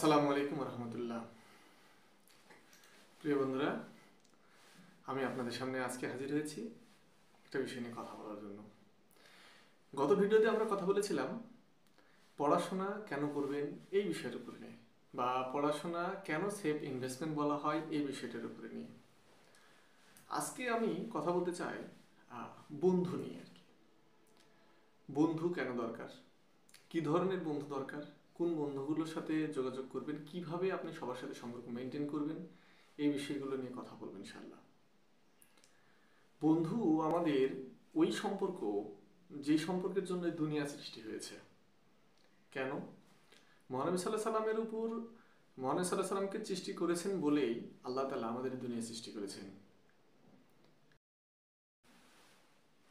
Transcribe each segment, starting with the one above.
আসসালামু আলাইকুম রহমতুল্লাহ। প্রিয় বন্ধুরা, আমি আপনাদের সামনে আজকে হাজির হয়েছি একটা বিষয় নিয়ে কথা বলার জন্য। গত ভিডিওতে আমরা কথা বলেছিলাম পড়াশোনা কেন করবেন এই বিষয়টার উপরে নিয়ে, বা পড়াশোনা কেন সেফ ইনভেস্টমেন্ট বলা হয় এই বিষয়টার উপরে নিয়ে। আজকে আমি কথা বলতে চাই বন্ধু নিয়ে আর কি। বন্ধু কেন দরকার, কি ধরনের বন্ধু দরকার, কোন বন্ধুগুলোর সাথে যোগাযোগ করবেন, কিভাবে আপনি সবার সাথে সম্পর্ক মেনটেন করবেন, এই বিষয়গুলো নিয়ে কথা বলবো ইনশাল্লাহ। বন্ধু আমাদের ওই সম্পর্ক যে সম্পর্কের জন্য দুনিয়া সৃষ্টি হয়েছে। কেন? মহানবী সাল্লাহ সাল্লামের উপর মহানবী সাল্লাহ সাল্লামকে সৃষ্টি করেছেন বলেই আল্লাহ তাআলা আমাদের দুনিয়া সৃষ্টি করেছেন।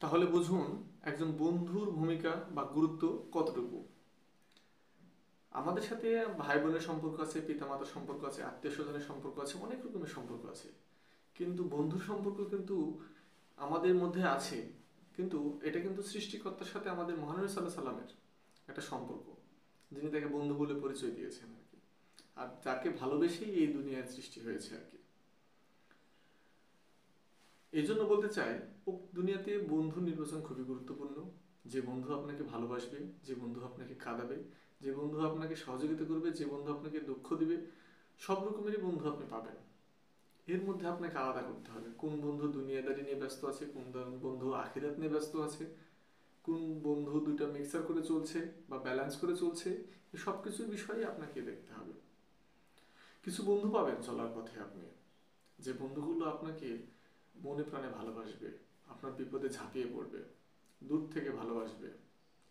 তাহলে বুঝুন একজন বন্ধুর ভূমিকা বা গুরুত্ব কতটুকু। আমাদের সাথে ভাই বোনের সম্পর্ক আছে, পিতামাতার সম্পর্ক আছে, আত্মীয় স্বজনের সম্পর্ক আছে, অনেক রকমের সম্পর্ক আছে। কিন্তু বন্ধুর সম্পর্ক কিন্তু আমাদের মধ্যে আছে, কিন্তু এটা কিন্তু সৃষ্টিকর্তার সাথে আমাদের মহানবী সাল্লাল্লাহু আলাইহি সাল্লামের একটা সম্পর্ক, যিনি তাকে বন্ধু বলে পরিচয় দিয়েছেন আর কি। আর যাকে ভালোবেসেই এই দুনিয়ার সৃষ্টি হয়েছে আর কি। এই জন্য বলতে চাই, দুনিয়াতে বন্ধু নির্বাচন খুবই গুরুত্বপূর্ণ। যে বন্ধু আপনাকে ভালোবাসবে, যে বন্ধু আপনাকে কাঁদাবে, যে বন্ধু আপনাকে সহযোগিতা করবে, যে বন্ধু আপনাকে দুঃখ দিবে, সব রকমেরই বন্ধু আপনি পাবেন। এর মধ্যে আপনাকে আলাদা করতে হবে কোন বন্ধু দুনিয়াদারি নিয়ে ব্যস্ত আছে, কোন বন্ধু আখিরাত নিয়ে ব্যস্ত আছে, কোন বন্ধু দুইটা মিক্সার করে চলছে বা ব্যালেন্স করে চলছে। এই সব কিছুর বিষয়ে আপনাকে দেখতে হবে। কিছু বন্ধু পাবেন চলার পথে আপনি, যে বন্ধুগুলো আপনাকে মনে প্রাণে ভালোবাসবে, আপনার বিপদে ঝাঁপিয়ে পড়বে, দূর থেকে ভালোবাসবে,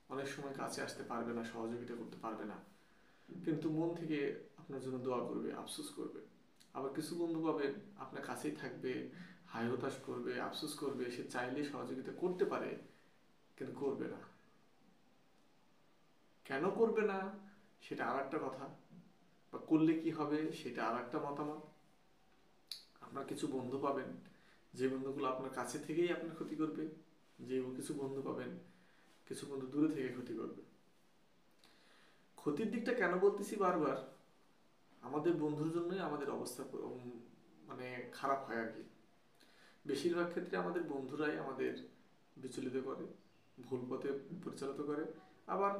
অনেক সময় কাছে আসতে পারবে না, সহযোগিতা করতে পারবে না, কিন্তু মন থেকে আপনার জন্য দোয়া করবে, আফসোস করবে। আবার কিছু বন্ধু পাবেন আপনার কাছেই থাকবে, হায় হতাশ করবে, আফসোস করবে, সে চাইলে সহযোগিতা করতে পারে কিন্তু করবে না। কেন করবে না সেটা আর একটা কথা, বা করলে কি হবে সেটা আর একটা মতামত। আপনার কিছু বন্ধু পাবেন যে বন্ধুগুলো আপনার কাছে থেকেই আপনার ক্ষতি করবে, যে কিছু বন্ধু পাবেন কিছু বন্ধু দূরে থেকে ক্ষতি করবে। ক্ষতির দিকটা কেন বলতেছি বারবার, আমাদের বন্ধুর জন্যই আমাদের অবস্থা মানে খারাপ হয় আর কি। বেশিরভাগ ক্ষেত্রে আমাদের বন্ধুরাই আমাদের বিচলিত করে, ভুল পথে পরিচালিত করে। আবার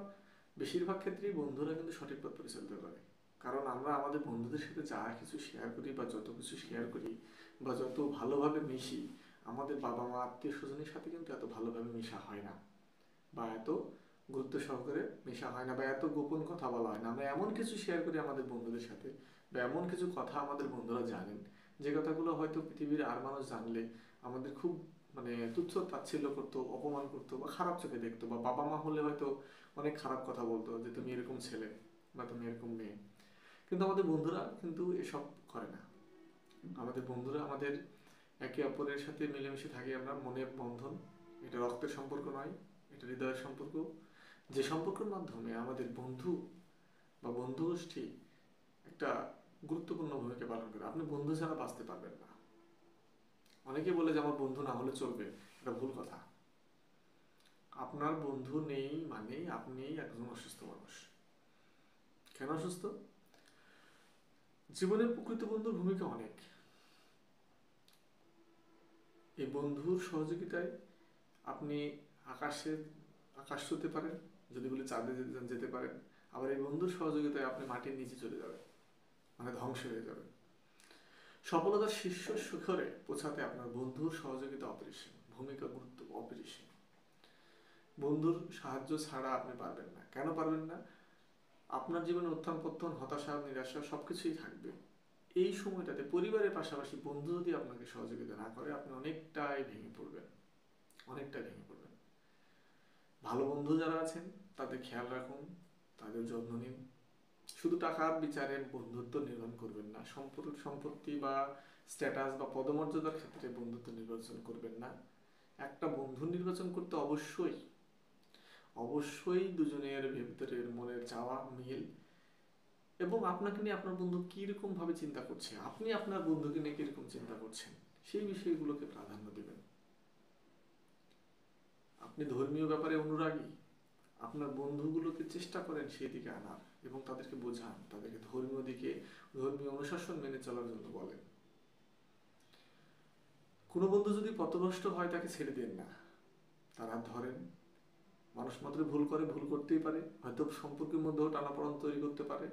বেশিরভাগ ক্ষেত্রেই বন্ধুরা কিন্তু সঠিক পথ পরিচালিত করে। কারণ আমরা আমাদের বন্ধুদের সাথে যা কিছু শেয়ার করি বা যত কিছু শেয়ার করি বা যত ভালোভাবে মিশি, আমাদের বাবা মা আত্মীয় স্বজনের সাথে কিন্তু এত ভালোভাবে মেশা হয় না, বা এত গুরুত্ব সহকারে মেশা হয় না, বা এত গোপন কথা বলা হয় না। আমরা এমন কিছু শেয়ার করি আমাদের বন্ধুদের সাথে, বা এমন কিছু কথা আমাদের বন্ধুরা জানেন, যে কথাগুলো হয়তো পৃথিবীর আর মানুষ জানলে আমাদের খুব মানে তুচ্ছ তাচ্ছিল্য করতো, অপমান করতো, বা খারাপ চোখে দেখতো, বা বাবা মা হলে হয়তো অনেক খারাপ কথা বলতো যে তুমি এরকম ছেলে বা তুমি এরকম মেয়ে। কিন্তু আমাদের বন্ধুরা কিন্তু এসব করে না। আমাদের বন্ধুরা আমাদের একে অপরের সাথে মিলেমিশে থাকি, আমরা মনের বন্ধন, এটা রক্তের সম্পর্ক নয়, এটা হৃদয়ের সম্পর্ক। যে সম্পর্কের মাধ্যমে আমাদের বন্ধু বা বন্ধু গোষ্ঠী একটা গুরুত্বপূর্ণ ভূমিকা পালন করে। আপনি বন্ধু ছাড়া বাঁচতে পারবেন না। অনেকে বলে যে আমার বন্ধু না হলে চলবে, এটা ভুল কথা। আপনার বন্ধু নেই মানে আপনি একজন অসুস্থ মানুষ। কেন অসুস্থ? জীবনের প্রকৃত বন্ধুর ভূমিকা অনেক। এই বন্ধুর সহযোগিতায় আপনি আকাশে আকাশ ছুঁতে পারেন, যদি বলি চাঁদে যেতে পারেন। আবার এই বন্ধুর সহযোগিতায় আপনি মাটির নিচে চলে যাবেন, মানে ধ্বংস হয়ে যাবেন। সফলতার শীর্ষ শিখরে পৌঁছাতে আপনার বন্ধুর সহযোগিতা অপরিসীম, ভূমিকা গুরুত্ব অপরিসীম। বন্ধুর সাহায্য ছাড়া আপনি পারবেন না। কেন পারবেন না? আপনার জীবনে উত্থান পতন, হতাশা, নিরাশা সবকিছুই থাকবে। এই সময়টাতে পরিবারের পাশাপাশি বন্ধু যদি আপনাকে সহযোগিতা না করে, আপনি অনেকটাই ভেঙে পড়বেন, অনেকটাই ভেঙে পড়বেন। ভালো বন্ধু যারা আছেন তাদের খেয়াল রাখুন, তাদের যত্ন নিন। শুধু টাকার বিচারে বন্ধুত্ব নির্মাণ করবেন না, সম্পত্তি বা স্ট্যাটাস বা পদমর্যাদার ক্ষেত্রে বন্ধুত্ব নির্বাচন করবেন না। একটা বন্ধু নির্বাচন করতে অবশ্যই অবশ্যই দুজনের ভেতরের মনের চাওয়া মিল, এবং আপনাকে নিয়ে আপনার বন্ধু কিরকম ভাবে চিন্তা করছে, আপনি আপনার বন্ধুকে নিয়ে কিরকম চিন্তা করছেন, সেই বিষয়গুলোকে প্রাধান্য দেবেন। আপনি ধর্মীয় ব্যাপারে অনুরাগী, আপনার বন্ধুগুলোকে চেষ্টা করেন সেই দিকে আনার এবং তাদেরকে বোঝান, তাদেরকে ধর্মীয় দিকে, ধর্মীয় অনুশাসন মেনে চলার জন্য বলেন। কোনো বন্ধু যদি পথভ্রষ্ট হয় তাকে ছেড়ে দেন না, তার হাত ধরেন। মানুষ মাত্র ভুল করে, ভুল করতেই পারে, হয়তো সম্পর্কের মধ্যেও টানাপোড়েন তৈরি করতে পারে,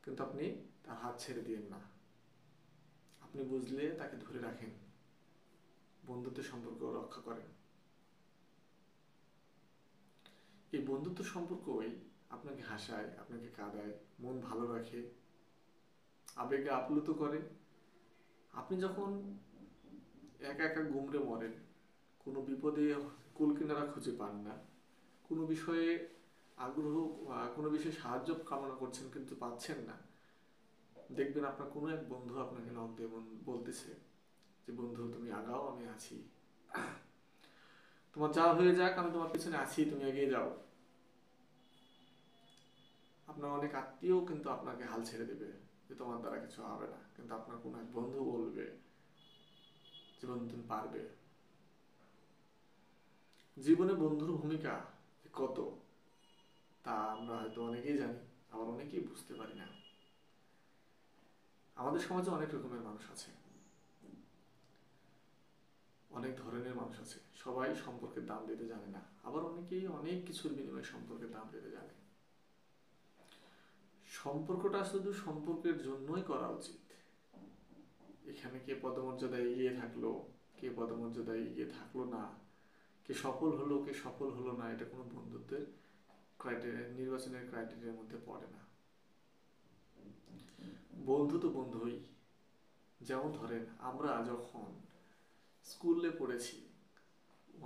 কিন্তু আপনি তার হাত ছেড়ে দিয়েন না। আপনি বুঝলে তাকে ধরে রাখেন, বন্ধুত্বের সম্পর্ক রক্ষা করেন। এই বন্ধুত্ব সম্পর্কই আপনাকে হাসায়, আপনাকে কাঁদায়, মন ভালো রাখে, আবেগে আপ্লুত করে। আপনি যখন একা একা গুমড়ে মরেন, কোনো বিপদে কুল কিনারা খুঁজে পান না, কোনো বিষয়ে আগ্রহ, কোনো বিষয়ে সাহায্য কামনা করছেন কিন্তু পাচ্ছেন না, দেখবেন আপনার কোনো এক বন্ধু আপনাকে নক দিয়ে বলতেছে যে বন্ধু তুমি আগাও, আমি আছি, তোমার যা হয়ে যাক আমি তোমার পিছনে আছি, তুমি এগিয়ে যাও। আপনার অনেক আত্মীয় কিন্তু আপনাকে হাল ছেড়ে দেবে যে তোমার দ্বারা কিছু হবে না, কিন্তু আপনার কোনো এক বন্ধু বলবে যে বন্ধু তুমি পারবে। জীবনে বন্ধুর ভূমিকা কত তা আমরা হয়তো অনেকেই জানি, আবার অনেকেই বুঝতে পারি না। আমাদের সমাজে অনেক রকমের মানুষ আছে, অনেক ধরনের মানুষ আছে, সবাই সম্পর্কের দাম দিতে জানে না, আবার অনেকেই অনেক কিছুর বিনিময়ে সম্পর্কের দাম দিতে জানে। সম্পর্কটা শুধু সম্পর্কের জন্যই করা উচিত। এখানে কে পদমর্যাদায় এগিয়ে থাকলো, কে পদমর্যাদায় এগিয়ে থাকলো না, কে সফল হলো কে সফল হলো না, এটা কোনো বন্ধুত্বের ক্রাইটেরিয়া, নির্বাচনের ক্রাইটেরিয়ার মধ্যে পড়ে না। বন্ধু তো বন্ধুই। যেমন ধরেন আমরা যখন স্কুলে পড়েছি,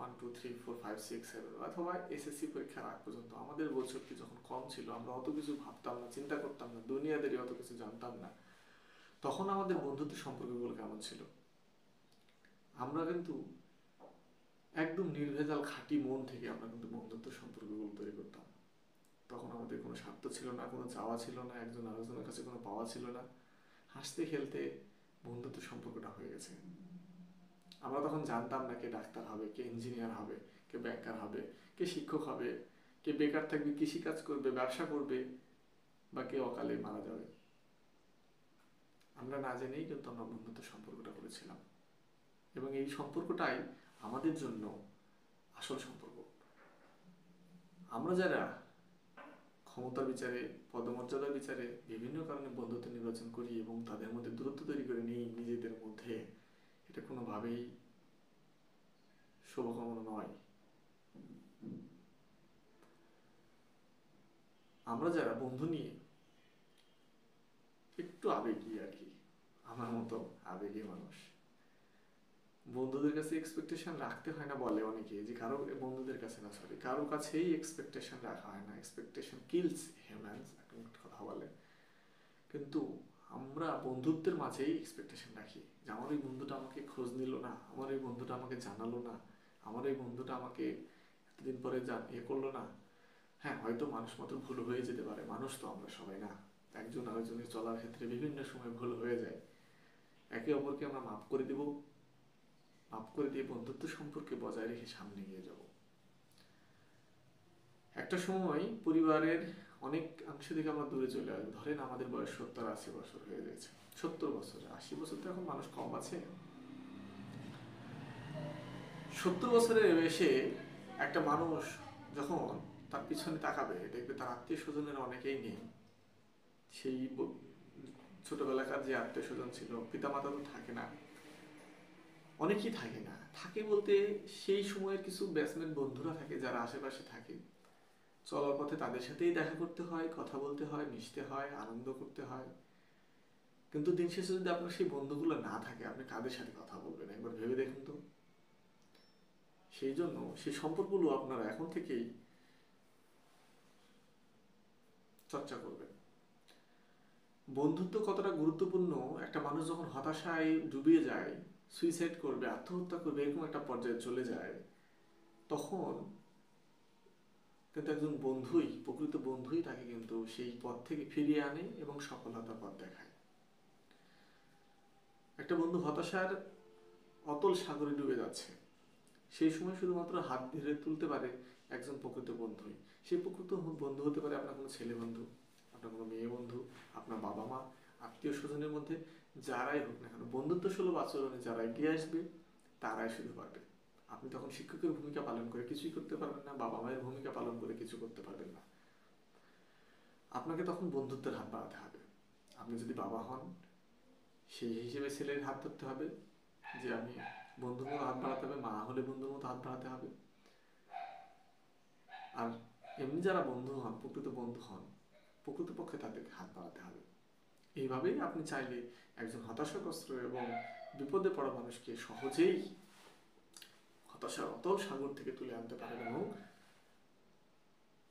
1 2 3 4 5 6 7 অথবা এসএসসি পরীক্ষার আগ পর্যন্ত আমাদের বোধশক্তি যখন কম ছিল, আমরা অত কিছু ভাবতাম না, চিন্তা করতাম না, দুনিয়াদারি অত কিছু জানতাম না, তখন আমাদের বন্ধুত্বের সম্পর্কগুলো কেমন ছিল? আমরা কিন্তু একদম নির্ভেজাল খাঁটি মন থেকে আমরা কিন্তু বন্ধুত্বের সম্পর্কগুলো তৈরি করতাম। তখন আমাদের কোনো স্বার্থ ছিল না, কোনো চাওয়া ছিল না, একজন আরেকজনের কাছে কোনো পাওয়া ছিল না, হাসতে খেলতে বন্ধুত্বের সম্পর্কটা হয়ে গেছে। আমরা তখন জানতাম না কে ডাক্তার হবে, কে ইঞ্জিনিয়ার হবে, কে ব্যাংকার হবে, কে শিক্ষক হবে, কে বেকার থাকবে, কৃষিকাজ করবে, ব্যবসা করবে, বা কে অকালে মারা যাবে। আমরা না জেনেই কিন্তু আমরা বন্ধুত্বের সম্পর্কটা করেছিলাম, এবং এই সম্পর্কটাই আমাদের জন্য আসল সম্পর্ক। আমরা যারা ক্ষমতার বিচারে, পদমর্যাদার বিচারে বিভিন্ন কারণে বন্ধুত্ব নির্বাচন করি এবং তাদের মধ্যে দূরত্ব তৈরি করে নিই নিজেদের মধ্যে, এটা কোনোভাবেই শুভকামনা নয়। আমরা যারা বন্ধু নিয়ে একটু আবেগী আর কি, আমার মতো আবেগী মানুষ, বন্ধুদের কাছে এক্সপেকটেশন রাখতে হয় না বলে অনেকে, যে কারো বন্ধুদের কাছে না, সরি, কারো কাছেই এক্সপেকটেশন রাখা হয় না, এক্সপেকটেশন কিলস হিউম্যানস কথা বলে। কিন্তু আমরা বন্ধুত্বের মাঝেই এক্সপেকটেশন রাখি যে আমার এই বন্ধুটা আমাকে খোঁজ নিল না, আমার এই বন্ধুটা আমাকে জানালো না, আমার এই বন্ধুটা আমাকে এতদিন পরে করলো না। হ্যাঁ, হয়তো মানুষ মাত্র ভুল হয়ে যেতে পারে, মানুষ তো আমরা সবাই না, একজন আরেকজনের চলার ক্ষেত্রে বিভিন্ন সময় ভুল হয়ে যায়। একে অপরকে আমরা মাফ করে দিব, মাফ করে দিয়ে বন্ধুত্ব সম্পর্কে বজায় রেখে সামনে এগিয়ে যাব। একটা সময় পরিবারের অনেক অংশ থেকে আমরা দূরে চলে আসবো। ধরেন আমাদের বয়স 70-80 বছর হয়ে গেছে, 70 বছর, 80 বছর তো এখন মানুষ কম আছে। 70 বছরে এসে একটা মানুষ যখন তার পিছনে তাকাবে, দেখবে তার আত্মীয় স্বজনের অনেকেই নেই। সেই ছোটবেলাকার যে আত্মীয় স্বজন ছিল, পিতামাতা তো থাকে না, অনেকেই থাকে না। থাকে বলতে সেই সময়ের কিছু ব্যাচমেট বন্ধুরা থাকে যারা আশেপাশে থাকে, চলার পথে তাদের সাথেই দেখা করতে হয়, কথা বলতে হয়, মিশতে হয়, আনন্দ করতে হয়। কিন্তু দিন শেষে যদি আপনার সেই বন্ধুগুলো না থাকে, আপনি কাদের সাথে কথা বলবেন একবার ভেবে দেখুন তো। সেই জন্য সেই সম্পর্কগুলো আপনারা এখন থেকেই চর্চা করবেন। বন্ধুত্ব কতটা গুরুত্বপূর্ণ, একটা মানুষ যখন হতাশায় ডুবিয়ে যায়, সুইসাইড করবে, আত্মহত্যা করবে, এরকম একটা পর্যায়ে চলে যায়, তখন কিন্তু একজন বন্ধুই, প্রকৃত বন্ধুই তাকে কিন্তু সেই পথ থেকে ফিরিয়ে আনে এবং সফলতার পথ দেখায়। একটা বন্ধু হতাশার অতল সাগরে ডুবে যাচ্ছে, সেই সময় শুধুমাত্র হাত ধরে তুলতে পারে একজন প্রকৃত বন্ধুই। সেই প্রকৃত বন্ধু হতে পারে আপনার কোনো ছেলে বন্ধু, আপনার কোনো মেয়ে বন্ধু, আপনার বাবা মা, আত্মীয় স্বজনের মধ্যে যারাই হোক না কেন, বন্ধুত্ব সুলভ আচরণে যারা এগিয়ে আসবে তারাই শুধু পারবে। আপনি তখন শিক্ষকের ভূমিকা পালন করে কিছুই করতে পারবেন না, বাবা মায়ের ভূমিকা পালন করে কিছু করতে পারবেন না। আপনাকে তখন বন্ধুত্বের হাত বাড়াতে হবে। আপনি যদি বাবা হন, সেই হিসেবে ছেলের হাত ধরতে হবে যে আমি বন্ধুর মতো হাত বাড়াতে হবে, মা হলে বন্ধুর মতো হাত বাড়াতে হবে। আর এমনি যারা বন্ধু হন, প্রকৃত বন্ধু হন, প্রকৃতপক্ষে তাদেরকে হাত বাড়াতে হবে। এইভাবেই আপনি চাইলে একজন হতাশাগ্রস্ত এবং বিপদে পড়া মানুষকে সহজেই হতাশার অতল সাগর থেকে তুলে আনতে পারেন এবং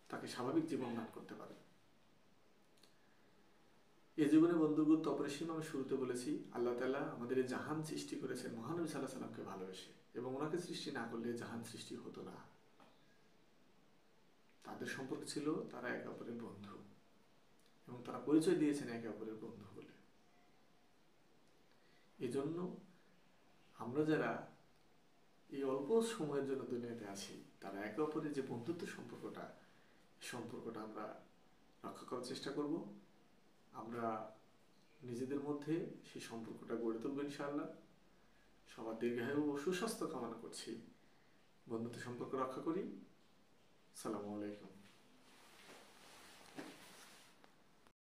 তাকে স্বাভাবিক জীবন দান করতে পারেন। এই জীবনে বন্ধুর গুরুত্ব অপরিসীম। আমি শুরুতে বলেছি, আল্লাহ তাআলা আমাদের এই জাহান সৃষ্টি করেছেন মহানবী সাল্লাল্লাহু আলাইহি সাল্লামকে ভালোবেসে, এবং ওনাকে সৃষ্টি না করলে জাহান সৃষ্টি হতো না। তাদের সম্পর্ক ছিল তারা একে অপরের বন্ধু, এবং তারা পরিচয় দিয়েছেন একে অপরের বন্ধু বলে। এজন্য আমরা যারা এই অল্প সময়ের জন্য দুনিয়াতে আছি, তারা একে অপরের যে বন্ধুত্ব সম্পর্কটা, সম্পর্কটা আমরা রক্ষা করার চেষ্টা করব। আমরা নিজেদের মধ্যে সেই সম্পর্কটা গড়ে তুলব ইনশাআল্লাহ। সবার দীর্ঘায়ু ও সুস্বাস্থ্য কামনা করছি। বন্ধুত্ব সম্পর্ক রক্ষা করি। আসসালামু আলাইকুম।